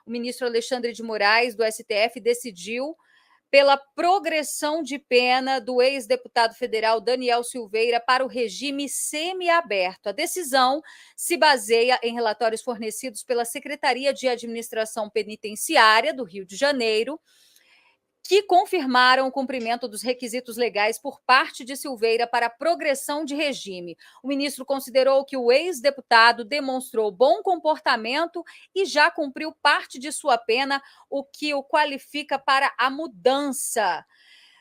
o ministro Alexandre de Moraes, do STF, decidiu pela progressão de pena do ex-deputado federal Daniel Silveira para o regime semiaberto. A decisão se baseia em relatórios fornecidos pela Secretaria de Administração Penitenciária do Rio de Janeiro, que confirmaram o cumprimento dos requisitos legais por parte de Silveira para a progressão de regime. O ministro considerou que o ex-deputado demonstrou bom comportamento e já cumpriu parte de sua pena, o que o qualifica para a mudança.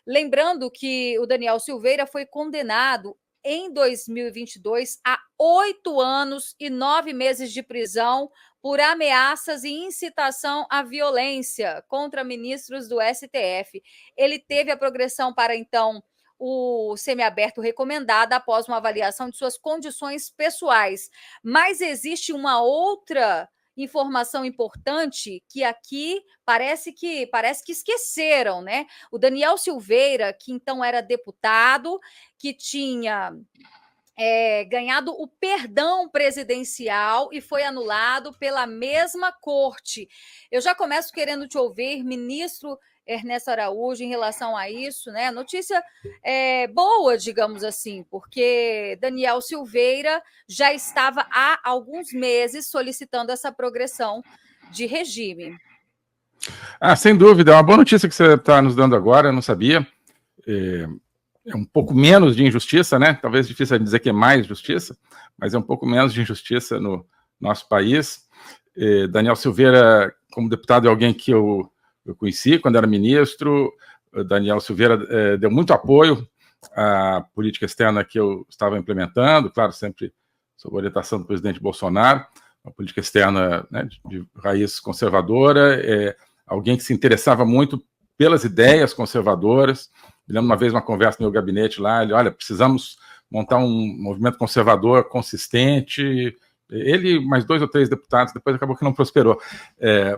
Lembrando que o Daniel Silveira foi condenado em 2022 a 8 anos e 9 meses de prisão por ameaças e incitação à violência contra ministros do STF. Ele teve a progressão para, então, o semiaberto recomendado após uma avaliação de suas condições pessoais. Mas existe uma outra informação importante que aqui parece que esqueceram, né? O Daniel Silveira, que então era deputado, que tinha ganhado o perdão presidencial e foi anulado pela mesma corte. Eu já começo querendo te ouvir, ministro Ernesto Araújo, em relação a isso, né? Notícia boa, digamos assim, porque Daniel Silveira já estava há alguns meses solicitando essa progressão de regime. Sem dúvida, é uma boa notícia que você está nos dando agora, eu não sabia. É um pouco menos de injustiça, né? Talvez difícil dizer que é mais justiça, mas é um pouco menos de injustiça no nosso país. Daniel Silveira, como deputado, é alguém que eu conheci quando era ministro. Daniel Silveira deu muito apoio à política externa que eu estava implementando, claro, sempre sob orientação do presidente Bolsonaro, uma política externa, né, de raiz conservadora, alguém que se interessava muito pelas ideias conservadoras. Me lembro uma vez uma conversa no meu gabinete lá, ele, olha, precisamos montar um movimento conservador consistente. Ele e mais 2 ou 3 deputados, depois acabou que não prosperou.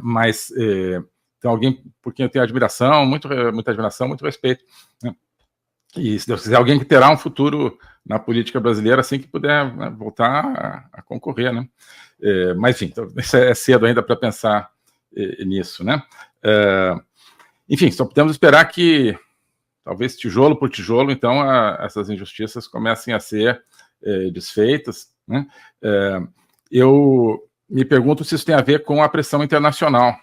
Mas tem alguém por quem eu tenho admiração, muita admiração, muito respeito, né? E, se Deus quiser, alguém que terá um futuro na política brasileira assim que puder, né, voltar a concorrer, né? Mas, enfim, então, isso é cedo ainda para pensar nisso, né? Enfim, só podemos esperar que talvez tijolo por tijolo, então, essas injustiças comecem a ser desfeitas, né? Eu me pergunto se isso tem a ver com a pressão internacional,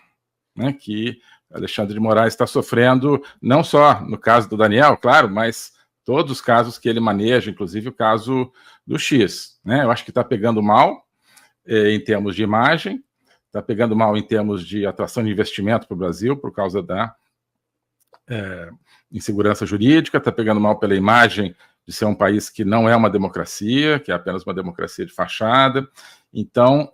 né, que Alexandre de Moraes está sofrendo, não só no caso do Daniel, claro, mas todos os casos que ele maneja, inclusive o caso do X, né? Eu acho que está pegando mal em termos de imagem, está pegando mal em termos de atração de investimento para o Brasil, por causa da insegurança jurídica, está pegando mal pela imagem de ser um país que não é uma democracia, que é apenas uma democracia de fachada. Então,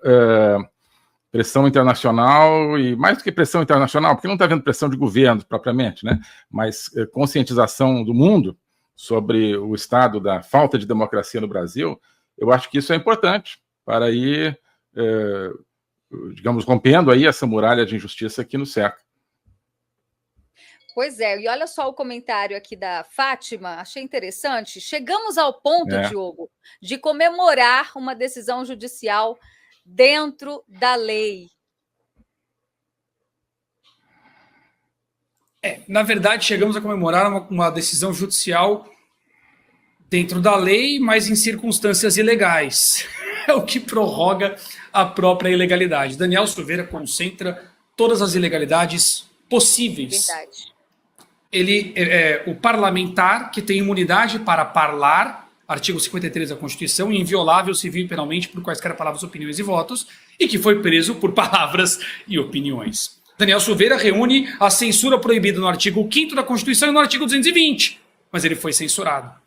pressão internacional, e mais do que pressão internacional, porque não está havendo pressão de governo propriamente, né? Mas conscientização do mundo sobre o estado da falta de democracia no Brasil, eu acho que isso é importante para ir, digamos, rompendo aí essa muralha de injustiça que nos cerca. Pois é, e olha só o comentário aqui da Fátima, achei interessante. Chegamos ao ponto, Diogo, de comemorar uma decisão judicial dentro da lei. Na verdade, chegamos a comemorar uma decisão judicial dentro da lei, mas em circunstâncias ilegais. É o que prorroga a própria ilegalidade. Daniel Silveira concentra todas as ilegalidades possíveis. Verdade. Ele é o parlamentar que tem imunidade para parlar, artigo 53 da Constituição, inviolável civil e penalmente por quaisquer palavras, opiniões e votos, e que foi preso por palavras e opiniões. Daniel Silveira reúne a censura proibida no artigo 5º da Constituição e no artigo 220, mas ele foi censurado.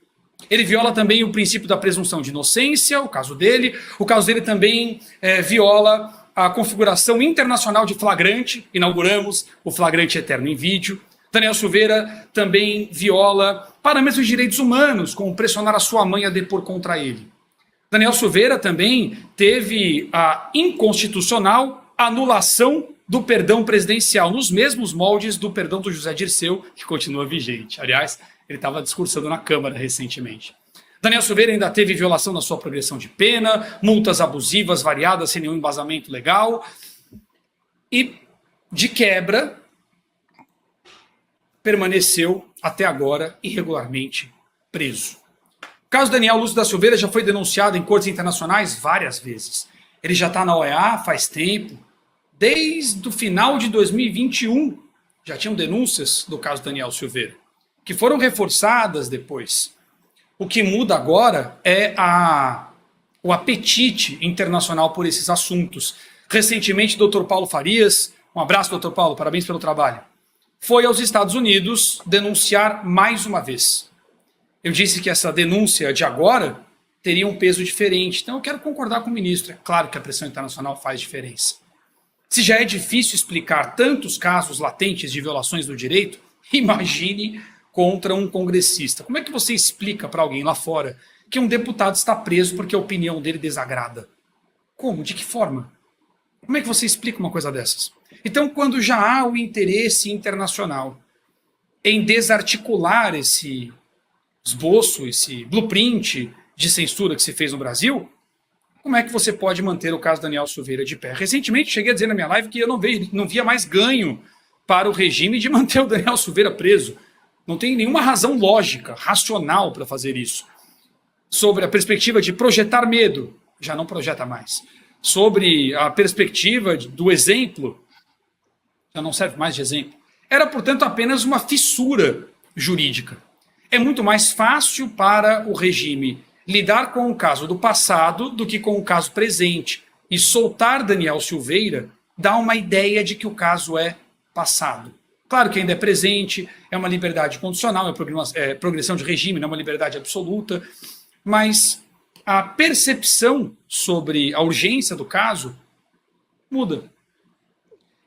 Ele viola também o princípio da presunção de inocência, o caso dele. O caso dele também viola a configuração internacional de flagrante, inauguramos o flagrante eterno em vídeo. Daniel Silveira também viola parâmetros de direitos humanos, como pressionar a sua mãe a depor contra ele. Daniel Silveira também teve a inconstitucional anulação do perdão presidencial, nos mesmos moldes do perdão do José Dirceu, que continua vigente. Aliás, ele estava discursando na Câmara recentemente. Daniel Silveira ainda teve violação da sua progressão de pena, multas abusivas variadas sem nenhum embasamento legal. E de quebra, permaneceu até agora irregularmente preso. O caso Daniel Lúcio da Silveira já foi denunciado em cortes internacionais várias vezes. Ele já está na OEA faz tempo. Desde o final de 2021 já tinham denúncias do caso Daniel Silveira, que foram reforçadas depois. O que muda agora é o apetite internacional por esses assuntos. Recentemente, o Dr. Paulo Farias, um abraço, Dr. Paulo, parabéns pelo trabalho, foi aos Estados Unidos denunciar mais uma vez. Eu disse que essa denúncia de agora teria um peso diferente. Então eu quero concordar com o ministro. É claro que a pressão internacional faz diferença. Se já é difícil explicar tantos casos latentes de violações do direito, imagine contra um congressista. Como é que você explica para alguém lá fora que um deputado está preso porque a opinião dele desagrada? Como? De que forma? Como é que você explica uma coisa dessas? Então, quando já há o interesse internacional em desarticular esse esboço, esse blueprint de censura que se fez no Brasil, como é que você pode manter o caso Daniel Silveira de pé? Recentemente, cheguei a dizer na minha live que eu não via mais ganho para o regime de manter o Daniel Silveira preso. Não tem nenhuma razão lógica, racional para fazer isso. Sobre a perspectiva de projetar medo, já não projeta mais. Sobre a perspectiva do exemplo, já não serve mais de exemplo. Era, portanto, apenas uma fissura jurídica. É muito mais fácil para o regime lidar com o caso do passado do que com o caso presente. E soltar Daniel Silveira dá uma ideia de que o caso é passado. Claro que ainda é presente, é uma liberdade condicional, é progressão de regime, não é uma liberdade absoluta, mas a percepção sobre a urgência do caso muda.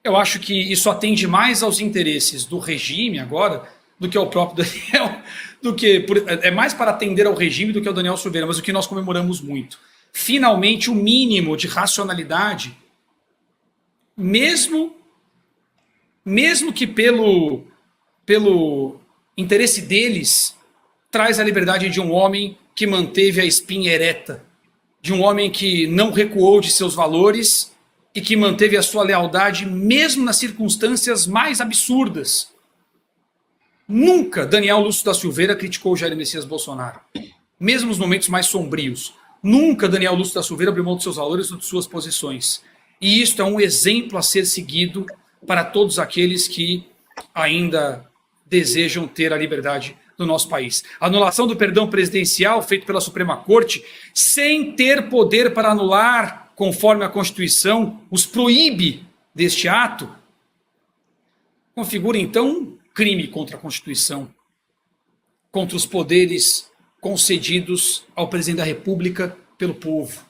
Eu acho que isso atende mais aos interesses do regime agora do que ao próprio Daniel, é mais para atender ao regime do que ao Daniel Silveira, mas o que nós comemoramos muito. Finalmente, o mínimo de racionalidade, mesmo que pelo interesse deles, traz a liberdade de um homem que manteve a espinha ereta, de um homem que não recuou de seus valores e que manteve a sua lealdade mesmo nas circunstâncias mais absurdas. Nunca Daniel Lúcio da Silveira criticou Jair Messias Bolsonaro, mesmo nos momentos mais sombrios. Nunca Daniel Lúcio da Silveira abriu mão dos seus valores ou de suas posições. E isto é um exemplo a ser seguido para todos aqueles que ainda desejam ter a liberdade do nosso país. A anulação do perdão presidencial feito pela Suprema Corte, sem ter poder para anular, conforme a Constituição, os proíbe deste ato, configura então um crime contra a Constituição, contra os poderes concedidos ao presidente da República pelo povo.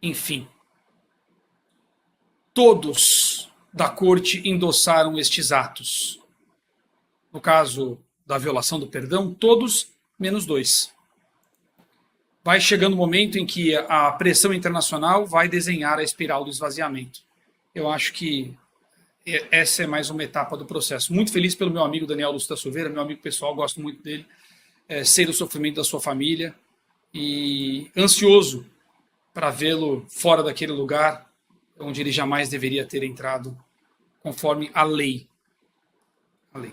Enfim, todos da corte endossaram estes atos. No caso da violação do perdão, todos menos 2. Vai chegando o momento em que a pressão internacional vai desenhar a espiral do esvaziamento. Eu acho que essa é mais uma etapa do processo. Muito feliz pelo meu amigo Daniel Lúcio da Silveira, meu amigo pessoal, gosto muito dele, sei do sofrimento da sua família e ansioso para vê-lo fora daquele lugar onde ele jamais deveria ter entrado, conforme a lei. A lei.